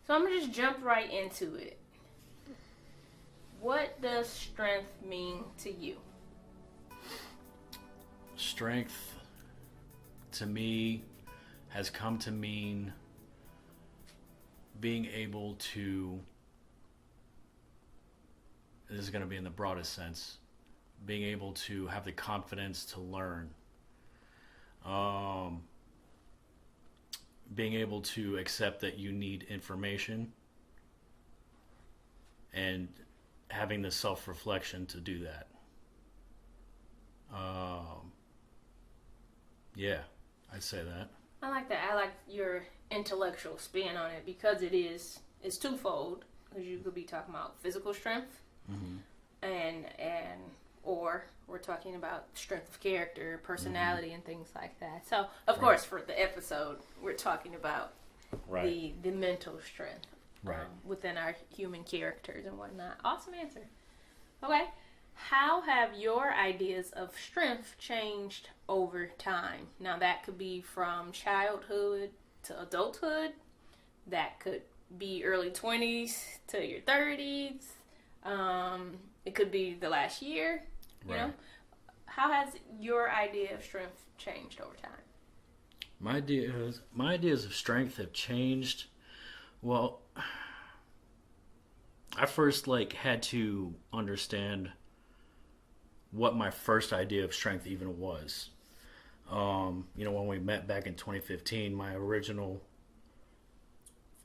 So I'm going to just jump right into it. What does strength mean to you? Strength, to me, has come to mean being able to, this is going to be in the broadest sense, being able to have the confidence to learn. Being able to accept that you need information and having the self-reflection to do that. Yeah, I'd say that. I like that. I like your intellectual spin on it because it's twofold. Because you could be talking about physical strength, and or we're talking about strength of character, personality, and things like that. So, of course, for the episode, we're talking about the mental strength within our human characters and whatnot. Awesome answer. Okay. How have your ideas of strength changed over time? Now, that could be from childhood to adulthood. That could be early 20s to your 30s. It could be the last year. You know? How has your idea of strength changed over time? My ideas of strength have changed. Well, I first had to understand what my first idea of strength even was. When we met back in 2015, my original,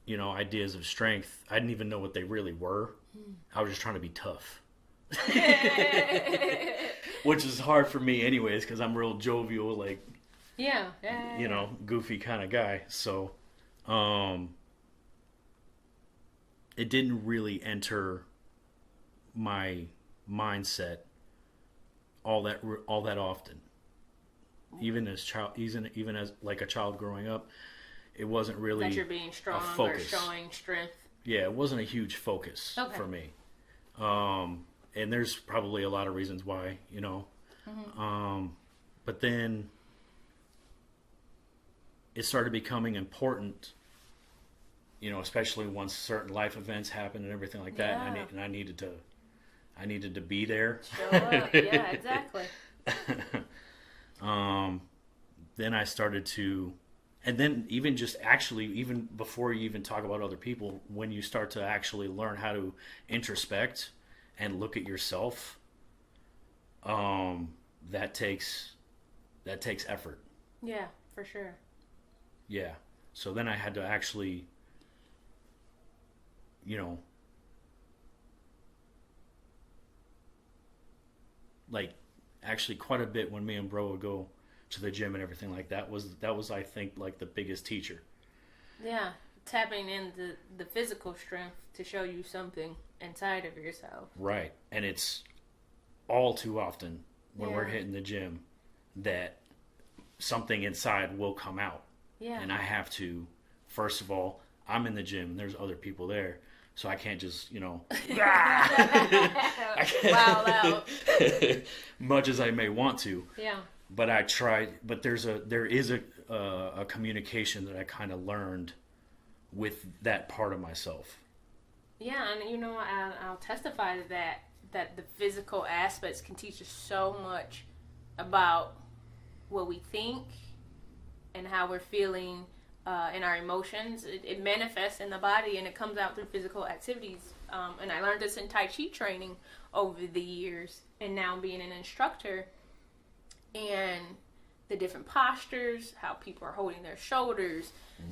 ideas of strength, I didn't even know what they really were. I was just trying to be tough. Which is hard for me anyways, because I'm real jovial, goofy kind of guy. So, it didn't really enter my mindset all that often. Even as a child growing up, it wasn't really that you're being strong a focus. Or showing strength. Yeah, it wasn't a huge focus for me. And there's probably a lot of reasons why, but then it started becoming important, especially once certain life events happened and everything like that. Yeah. And I needed to be there. Show up. Yeah, exactly. Then I started to, and then even before you even talk about other people, when you start to actually learn how to introspect and look at yourself, that takes effort. Yeah, for sure. Yeah. So then I had to actually, actually quite a bit when me and bro would go to the gym and everything like that was I think the biggest teacher. Yeah, tapping into the physical strength to show you something inside of yourself. Right. And it's all too often when we're hitting the gym that something inside will come out. Yeah. And I have to, first of all, I'm in the gym, there's other people there. So I can't just, Wow out. much as I may want to. Yeah. But I tried. But there is a communication that I kind of learned with that part of myself. Yeah, and I'll testify to that the physical aspects can teach us so much about what we think and how we're feeling. In our emotions, it manifests in the body and it comes out through physical activities. And I learned this in Tai Chi training over the years, and now being an instructor, and the different postures, how people are holding their shoulders,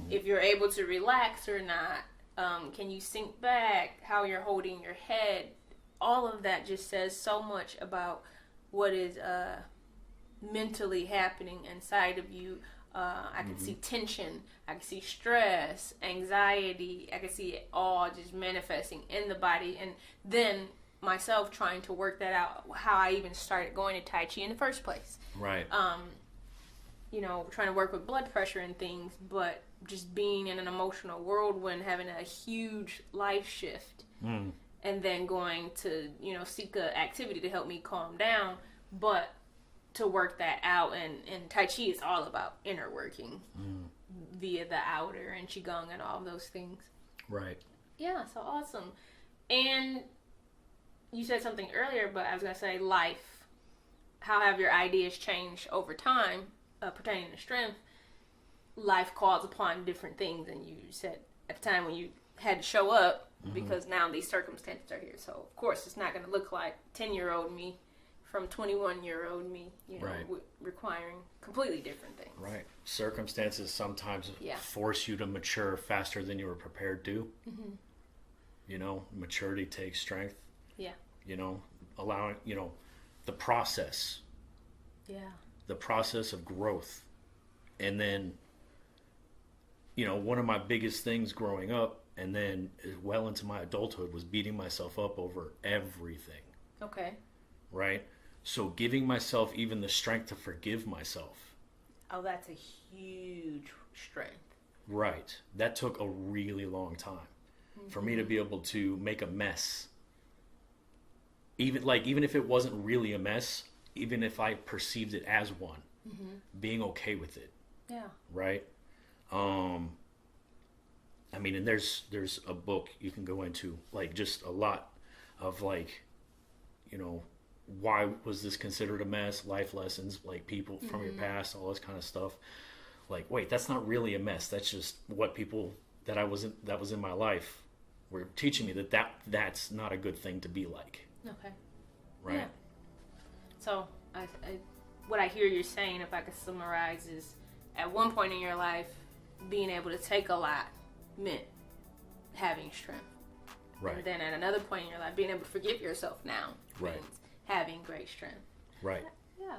if you're able to relax or not, can you sink back, how you're holding your head, all of that just says so much about what is mentally happening inside of you. I can see tension, I can see stress, anxiety, I can see it all just manifesting in the body, and then myself trying to work that out, how I even started going to Tai Chi in the first place. Right. Trying to work with blood pressure and things, but just being in an emotional whirlwind, having a huge life shift, and then going to, seek a activity to help me calm down, but to work that out, and Tai Chi is all about inner working via the outer and Qigong and all of those things. Right. Yeah, so awesome. And you said something earlier, but I was going to say life. How have your ideas changed over time pertaining to strength? Life calls upon different things, and you said at the time when you had to show up, because now these circumstances are here. So, of course, it's not going to look like 10-year-old me from 21-year-old me, right. Requiring completely different things. Right. Circumstances sometimes force you to mature faster than you were prepared to. Maturity takes strength. Yeah. Allowing, the process. Yeah. The process of growth. And then, one of my biggest things growing up and then well into my adulthood was beating myself up over everything. Okay. Right? So giving myself even the strength to forgive myself. Oh, that's a huge strength. Right. That took a really long time for me to be able to make a mess. Even if it wasn't really a mess, even if I perceived it as one, being okay with it. Yeah. Right? And there's a book you can go into, just a lot of why was this considered a mess, life lessons, people from your past, all this kind of stuff. Wait, that's not really a mess. That's just what people that was in my life were teaching me that's not a good thing to be like. Okay. Right. Yeah. So what I hear you saying, if I could summarize, is at one point in your life, being able to take a lot meant having strength. Right. And then at another point in your life, being able to forgive yourself now right. means having great strength. Right. Yeah.